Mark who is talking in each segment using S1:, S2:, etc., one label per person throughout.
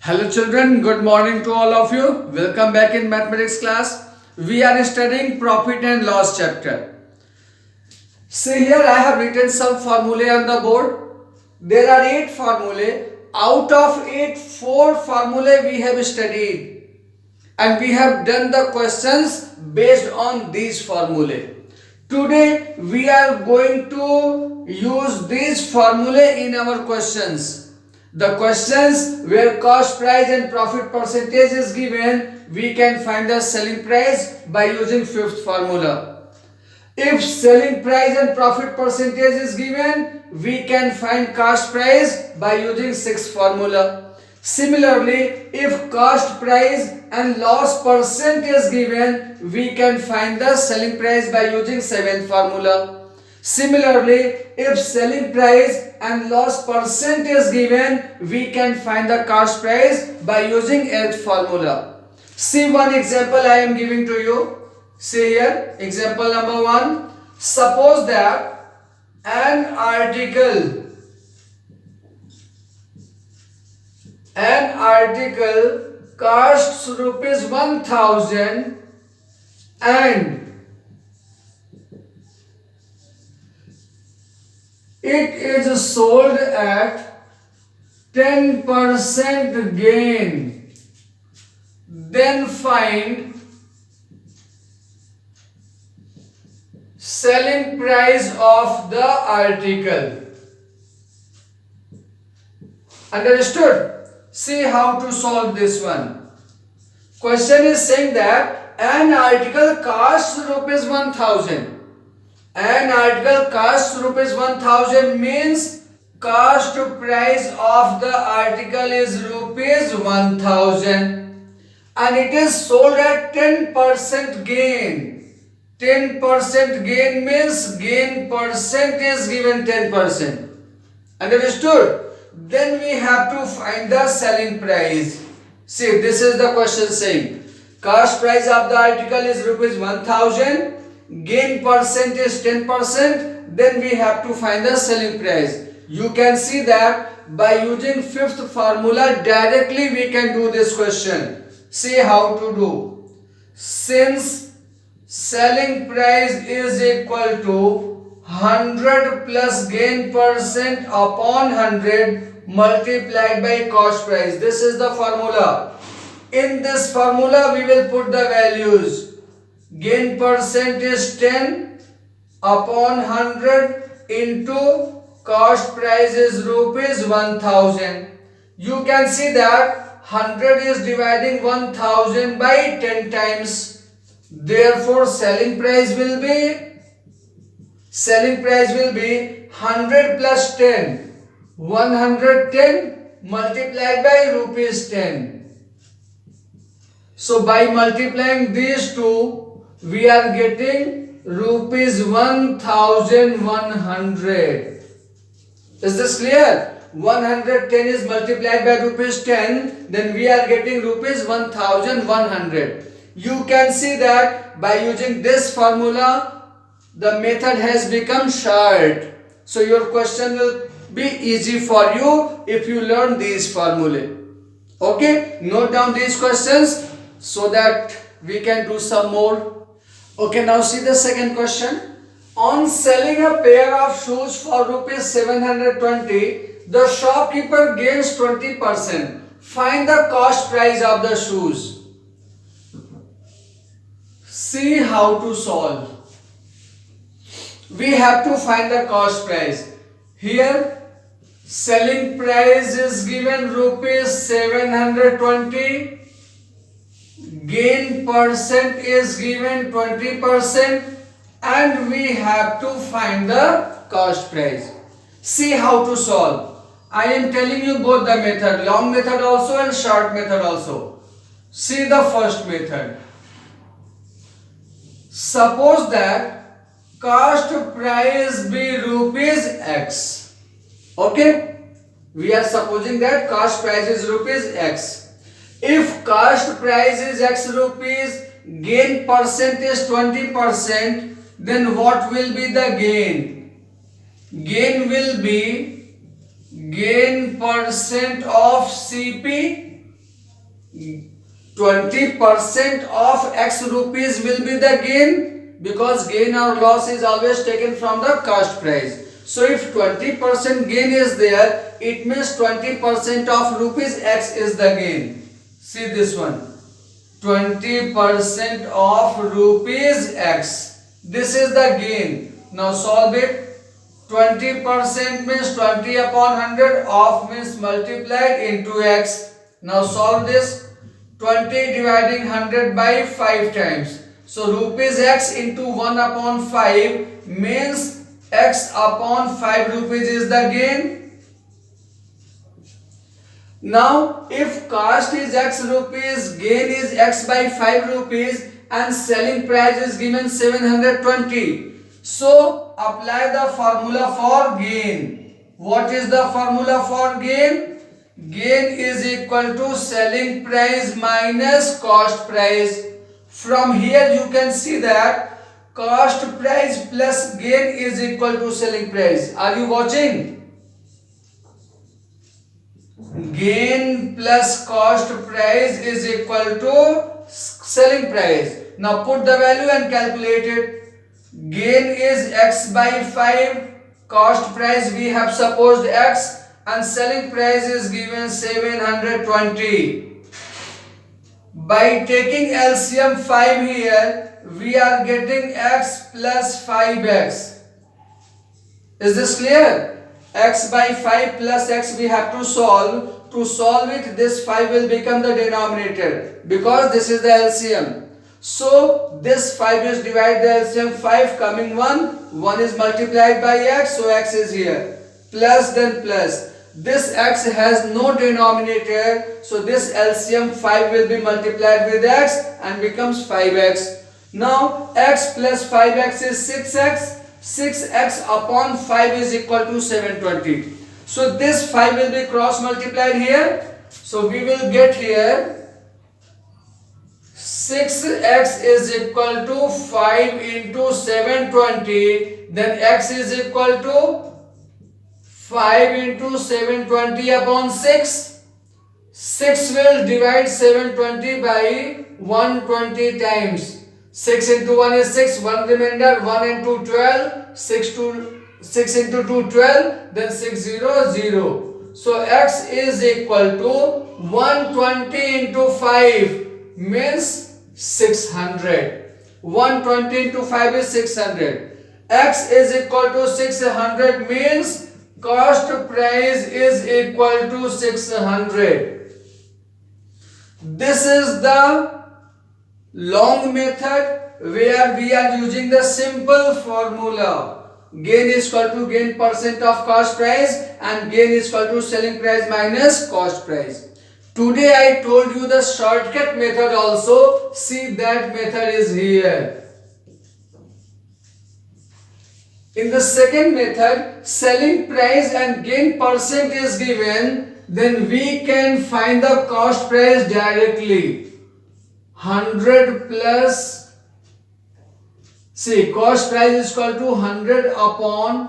S1: Hello children, good morning to all of you. Welcome back in mathematics class. We are studying profit and loss chapter. See here I have written some formulae on the board. There are 8 formulae. Out of 8, 4 formulae we have studied. And we have done the questions based on these formulae. Today we are going to use these formulae in our questions. The questions where cost price and profit percentage is given, we can find the selling price by using fifth formula. If selling price and profit percentage is given, we can find cost price by using sixth formula. Similarly, if cost price and loss percent is given, we can find the selling price by using seventh formula. Similarly, if selling price and loss percent is given, we can find the cost price by using eighth formula. See one example I am giving to you. See here, example number 1. Suppose that an article costs rupees 1000 and it is sold at 10% gain. Then find selling price of the article. Understood? See how to solve this one. Question is saying that an article costs rupees 1000. An article costs rupees 1000 means cost price of the article is rupees 1000 and it is sold at 10% gain. 10% gain means gain percent is given 10%. Understood? Then we have to find the selling price. See, this is the question saying cost price of the article is rupees 1000. Gain percent is 10%, then we have to find the selling price. You can see that by using fifth formula directly we can do this question. See how to do. Since selling price is equal to 100 plus gain percent upon 100 multiplied by cost price. This is the formula. In this formula we will put the values. Gain percent is 10 upon 100 into cost price is rupees 1000. You can see that 100 is dividing 1000 by 10 times. Therefore, selling price will be 100 plus 10. 110 multiplied by rupees 10. So, by multiplying these two, we are getting rupees 1100. Is this clear? 110 is multiplied by rupees 10, then we are getting rupees 1100. You can see that by using this formula, the method has become short. So your question will be easy for you if you learn these formulae. Okay, note down these questions so that we can do some more. Okay, now see the second question. On selling a pair of shoes for rupees 720, the shopkeeper gains 20%. Find the cost price of the shoes. See how to solve. We have to find the cost price. Here, selling price is given rupees 720. Gain percent is given 20% and we have to find the cost price. See how to solve. I am telling you both the method, long method also and short method also. See the first method. Suppose that cost price be rupees X. Okay? We are supposing that cost price is rupees X. If cost price is X rupees, gain percent is 20%, then what will be the gain? Gain will be gain percent of CP 20% of X rupees will be the gain, because gain or loss is always taken from the cost price. So if 20% gain is there, it means 20% of rupees X is the gain. See this one, 20% of rupees X. This is the gain. Now solve it. 20% means 20 upon 100, of means multiplied into X. Now solve this. 20 dividing 100 by 5 times. So rupees X into 1 upon 5 means X upon 5 rupees is the gain. Now if cost is X rupees, gain is X by 5 rupees and selling price is given 720. So apply the formula for gain. What is the formula for gain? Gain is equal to selling price minus cost price. From here you can see that cost price plus gain is equal to selling price. Are you watching? Gain plus cost price is equal to selling price. Now put the value and calculate it. Gain is X by 5, cost price we have supposed X, and selling price is given 720. By taking LCM 5 here, we are getting X plus 5X. Is this clear? X by 5 plus X we have to solve. To solve it, this 5 will become the denominator, because this is the LCM. So this 5 is divided the LCM 5 coming 1 is multiplied by X, so X is here. Plus then plus. This X has no denominator, so this LCM 5 will be multiplied with X and becomes 5X. Now X plus 5X is 6X. 6X upon 5 is equal to 720. So this 5 will be cross multiplied here. So we will get here 6x is equal to 5 into 720, then x is equal to 5 into 720 upon 6. 6 will divide 720 by 120 times. 6 into 1 is 6, 1 remainder, 1 into 12, 6 into 2 12, then 6 0 0. So x is equal to 120 into 5 means 600. 120 into 5 is 600. X is equal to 600 means cost price is equal to 600. This is the long method where we are using the simple formula. Gain is equal to gain percent of cost price and gain is equal to selling price minus cost price. Today I told you the shortcut method also. See, that method is here. In the second method, selling price and gain percent is given, then we can find the cost price directly. 100 plus, see, cost price is equal to 100 upon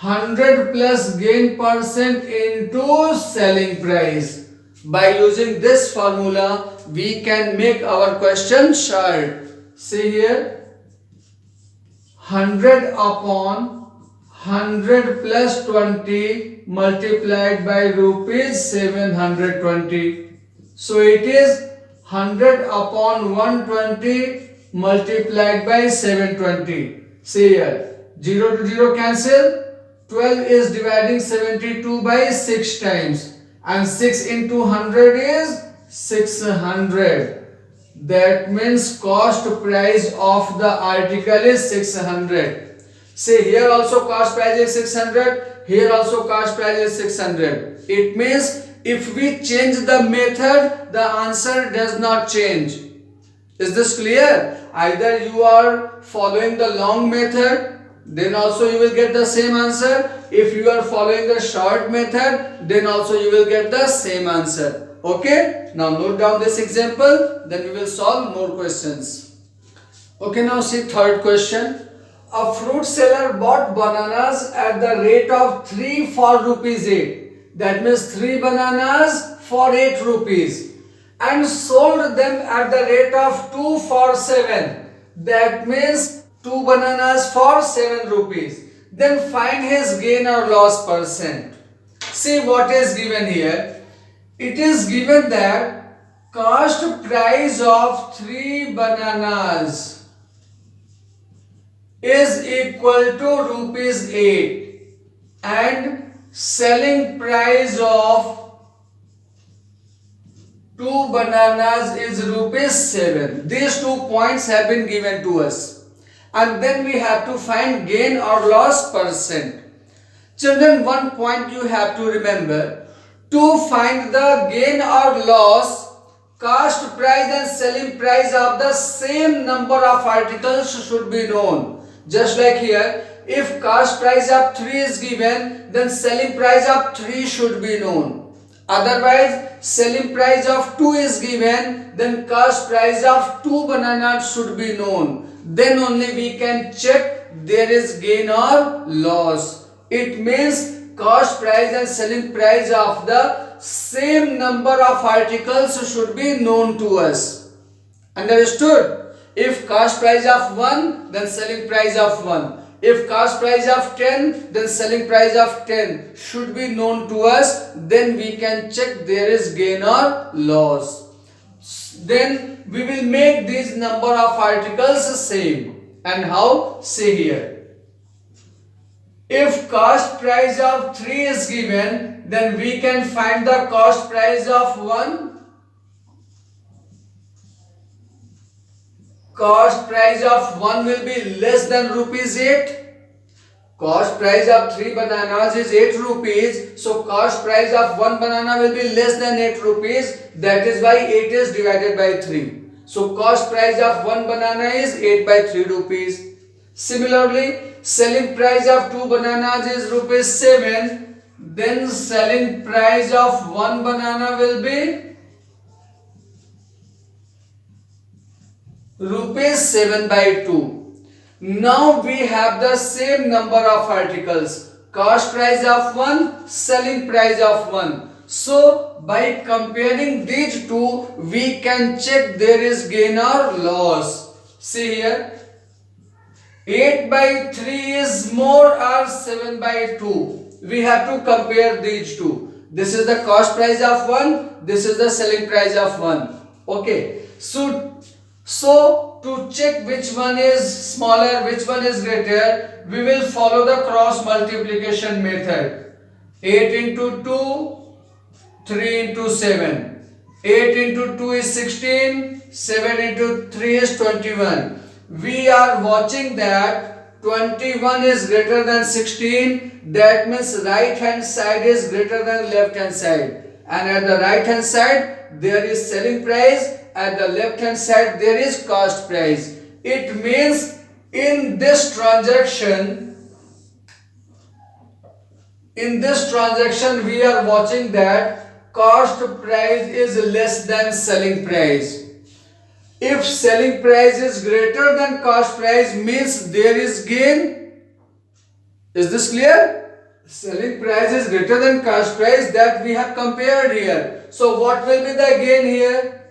S1: 100 plus gain percent into selling price. By using this formula, we can make our question short. See here, 100 upon 100 plus 20 multiplied by rupees 720. So it is 100 upon 120 multiplied by 720. See here, 0 to 0 cancel. 12 is dividing 72 by 6 times. And 6 into 100 is 600. That means cost price of the article is 600. See, here also cost price is 600. Here also cost price is 600. It means if we change the method, the answer does not change. Is this clear? Either you are following the long method, then also you will get the same answer. If you are following the short method, then also you will get the same answer. Okay, now note down this example, then we will solve more questions. Okay, now see third question. A fruit seller bought bananas at the rate of 3 for rupees 8. That means 3 bananas for 8 rupees. and sold them at the rate of 2 for 7. That means 2 bananas for 7 rupees. Then find his gain or loss percent. See what is given here. It is given that cost price of 3 bananas is equal to rupees 8 and selling price of 2 bananas is rupees 7. These 2 points have been given to us. And then we have to find gain or loss percent. Children, one point you have to remember. To find the gain or loss, cost price and selling price of the same number of articles should be known. Just like here, if cost price of 3 is given, then selling price of 3 should be known. Otherwise, selling price of 2 is given, then cost price of 2 bananas should be known. Then only we can check there is gain or loss. It means cost price and selling price of the same number of articles should be known to us. Understood? If cost price of 1, then selling price of 1. If cost price of 10, then selling price of 10 should be known to us. Then we can check there is gain or loss. Then we will make these number of articles same. And how? See here. If cost price of 3 is given, then we can find the cost price of 1. Cost price of 1 will be less than rupees 8. Cost price of 3 bananas is 8 rupees. So cost price of 1 banana will be less than 8 rupees. That is why 8 is divided by 3. So cost price of 1 banana is 8 by 3 rupees. Similarly, selling price of 2 bananas is rupees 7. Then selling price of 1 banana will be rupees 7 by 2. Now we have the same number of articles. Cost price of 1, selling price of 1. So by comparing these two, we can check there is gain or loss. See here. 8 by 3 is more or 7 by 2. We have to compare these two. This is the cost price of 1. This is the selling price of 1. Okay. So to check which one is smaller, which one is greater, we will follow the cross multiplication method. 8 into 2, 3 into 7. 8 into 2 is 16, 7 into 3 is 21. We are watching that 21 is greater than 16. That means right hand side is greater than left hand side. And at the right hand side there is selling price. At the left hand side there is cost price. It means in this transaction we are watching that cost price is less than selling price. If selling price is greater than cost price, means there is gain. Is this clear? Selling price is greater than cost price, that we have compared here. So what will be the gain here?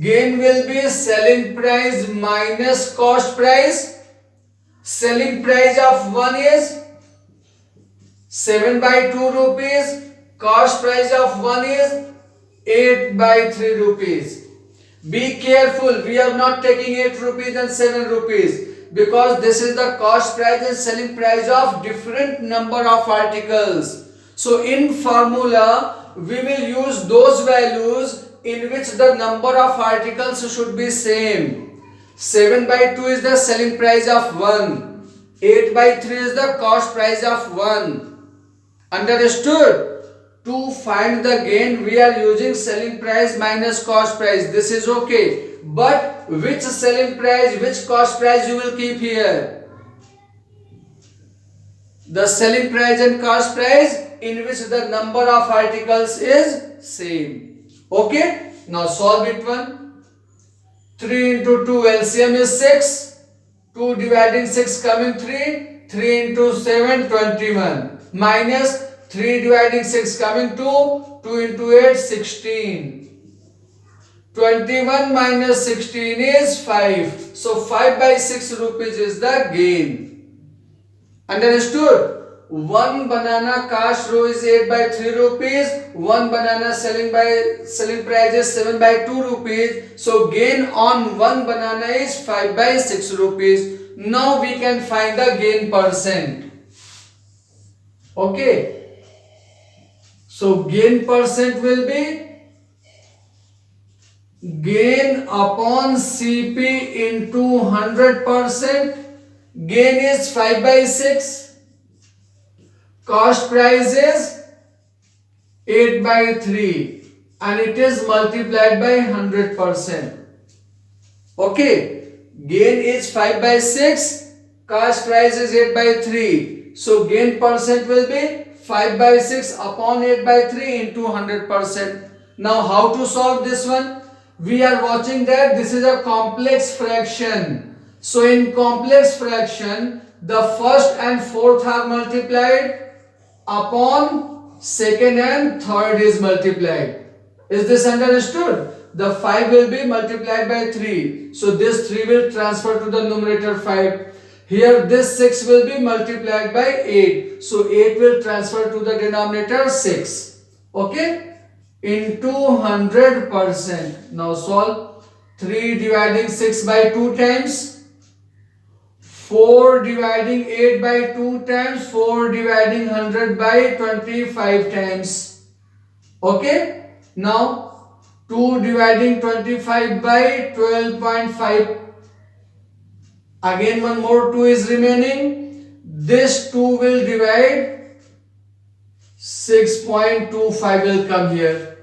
S1: Gain will be selling price minus cost price. Selling price of 1 is 7 by 2 rupees. Cost price of 1 is 8 by 3 rupees. Be careful, we are not taking 8 rupees and 7 rupees because this is the cost price and selling price of different number of articles. So in formula, we will use those values in which the number of articles should be same. 7 by 2 is the selling price of 1. 8 by 3 is the cost price of 1. Understood? To find the gain, we are using selling price minus cost price. This is okay. But which selling price, which cost price you will keep here? The selling price and cost price in which the number of articles is same. Okay? Now solve it one. 3 into 2 LCM is 6. 2 dividing 6 coming 3. 3 into 7 21. Minus 3 dividing 6 coming 2. 2 into 8, 16. 21 minus 16 is 5. So 5 by 6 rupees is the gain. Understood? One banana cash row is 8 by 3 rupees. One banana selling price is 7 by 2 rupees. So gain on one banana is 5 by 6 rupees. Now we can find the gain percent. Okay. So gain percent will be gain upon CP into 100%. Gain is 5 by 6. Cost price is 8 by 3 and it is multiplied by 100%. Okay. Gain is 5 by 6. Cost price is 8 by 3. So gain percent will be 5 by 6 upon 8 by 3 into 100%. Now how to solve this one? We are watching that this is a complex fraction. So in complex fraction, the first and fourth are multiplied upon second and third is multiplied. Is this understood? The 5 will be multiplied by 3. So this 3 will transfer to the numerator 5. Here this 6 will be multiplied by 8. So 8 will transfer to the denominator 6. Okay? Into 100%. Now solve. 3 dividing 6 by 2 times. 4 dividing 8 by 2 times. 4 dividing 100 by 25 times. Okay? Now 2 dividing 25 by 12.5. Again one more 2 is remaining. This 2 will divide 6.25 will come here.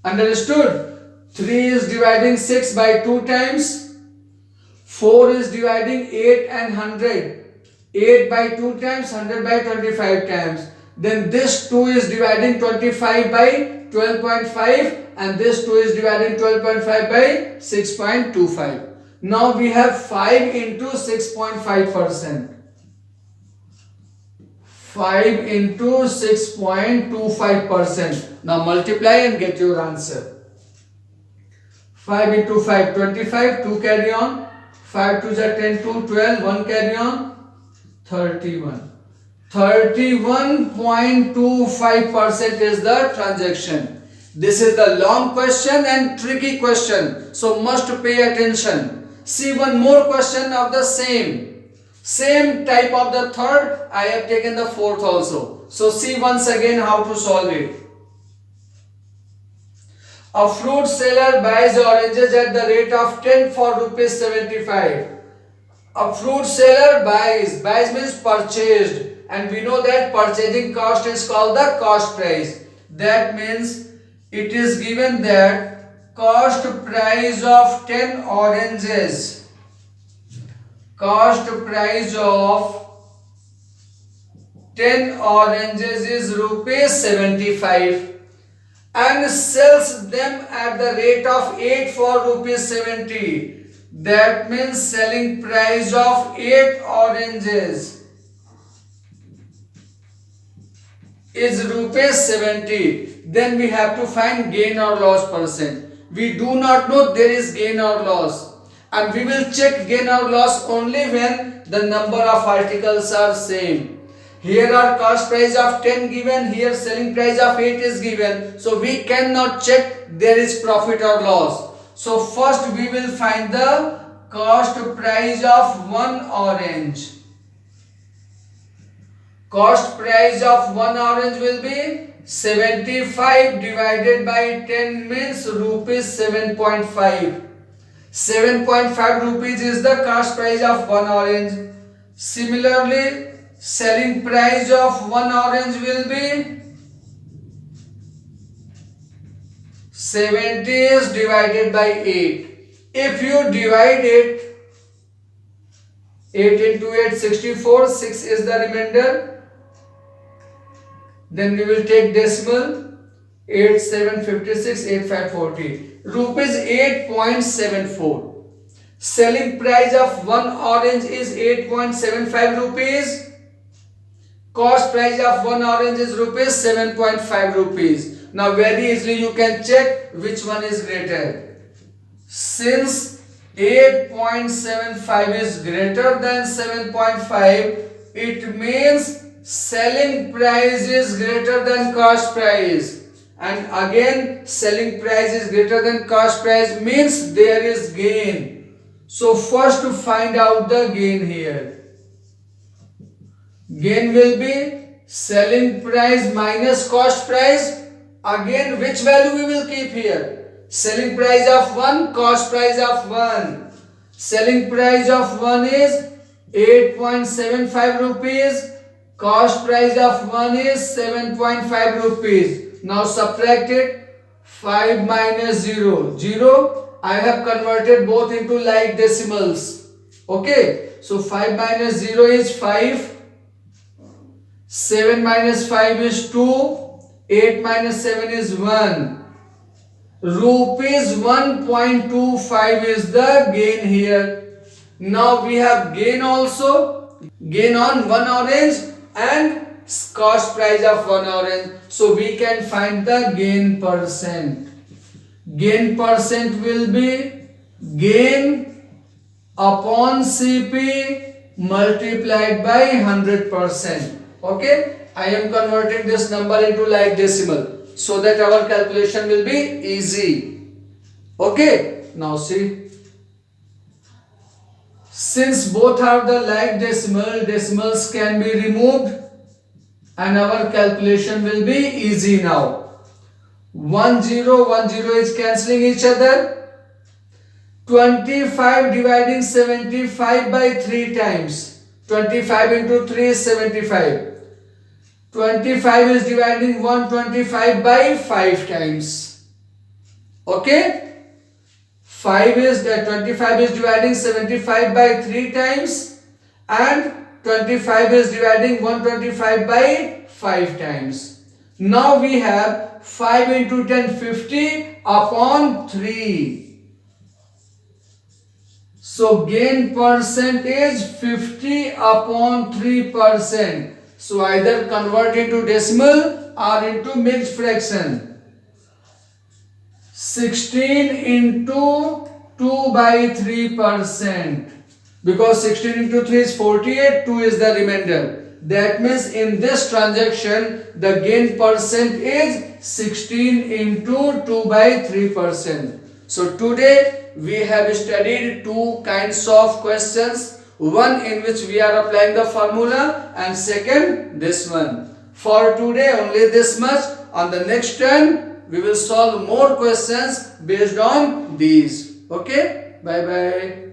S1: Understood? 3 is dividing 6 by 2 times. 4 is dividing 8 and 100. 8 by 2 times, 100 by 25 times. Then this 2 is dividing 25 by 12.5 and this 2 is dividing 12.5 by 6.25. Now we have 5 into 6.5%. 5 into 6.25%. Now multiply and get your answer. 5 into 5, 25, 2 carry on. 5 to the 10 to 12, 1 carry on. 31. 31.25% is the transaction. This is the long question and tricky question. So must pay attention. See one more question of the same type of the third. I have taken the fourth also. So see once again how to solve it. A fruit seller buys oranges at the rate of 10 for rupees 75. A fruit seller buys means purchased, and we know that purchasing cost is called the cost price. That means it is given that cost price of 10 oranges. Cost price of 10 oranges is rupees 75 and sells them at the rate of 8 for rupees 70. That means selling price of 8 oranges is rupees 70. Then we have to find gain or loss percent. We do not know there is gain or loss, and we will check gain or loss only when the number of articles are same. Here are cost price of 10 given, here selling price of 8 is given. So we cannot check there is profit or loss. So first we will find the cost price of 1 orange. Cost price of 1 orange will be 75 divided by 10 means rupees 7.5. 7.5 rupees is the cost price of 1 orange. Similarly, selling price of 1 orange will be 70 is divided by 8. If you divide it, 8 into 8, 64, 6 is the remainder. Then we will take decimal, 8, 7, 56, 8, 5, 40. Rupees 8.74. Selling price of 1 orange is 8.75 rupees. Cost price of one orange is rupees 7.5 rupees. Now very easily you can check which one is greater. Since 8.75 is greater than 7.5, it means selling price is greater than cost price. And again, selling price is greater than cost price means there is gain. So first to find out the gain here. Gain will be selling price minus cost price. Again, which value we will keep here? Selling price of 1, cost price of 1. Selling price of 1 is 8.75 rupees. Cost price of 1 is 7.5 rupees. Now subtract it. 5 minus 0. 0. I have converted both into like decimals. Okay. So 5 minus 0 is 5. 7 minus 5 is 2. 8 minus 7 is 1. Rupees 1.25 is the gain here. Now we have gain also. Gain on one orange and cost price of one orange. So we can find the gain percent. Gain percent will be gain upon CP multiplied by 100%. Okay, I am converting this number into like decimal so that our calculation will be easy. Okay, now see. Since both are the like decimal, decimals can be removed and our calculation will be easy now. 1 0 1 0 is cancelling each other. 25 dividing 75 by 3 times. 25 into 3 is 75. 25 is dividing 125 by 5 times. Okay. 25 is dividing 75 by 3 times and 25 is dividing 125 by 5 times. Now we have 5 into 10, 50 upon 3. So gain percent is 50 upon 3%. So either convert into decimal or into mixed fraction. 16 into 2 by 3%. Because 16 into 3 is 48, 2 is the remainder. That means in this transaction, the gain percent is 16 into 2 by 3%. So today we have studied two kinds of questions. One in which we are applying the formula and second this one. For today only this much. On the next turn we will solve more questions based on these. Okay, bye bye.